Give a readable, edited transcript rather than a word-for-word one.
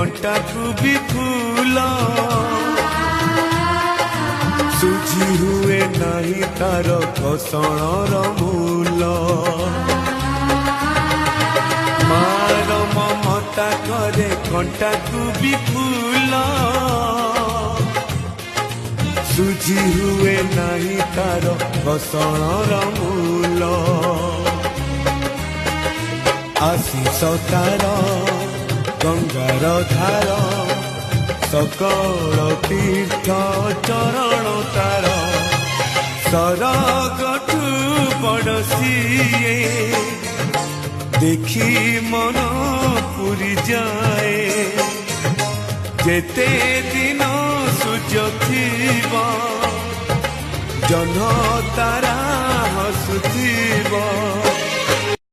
कंटा को भी फूल सुझी हुए नहीं तार घोषण मूल मार ममता करे कंटा को भी फूल सुझी हुए नहीं तार घोषण मूल आशीष तार गंगार धार सकल तीर्थ चरण तार सरगठु पड़ोसी देखी मन पूरी जाए जेते दिन सूर्य थीब जह्न तारा हसुथीब।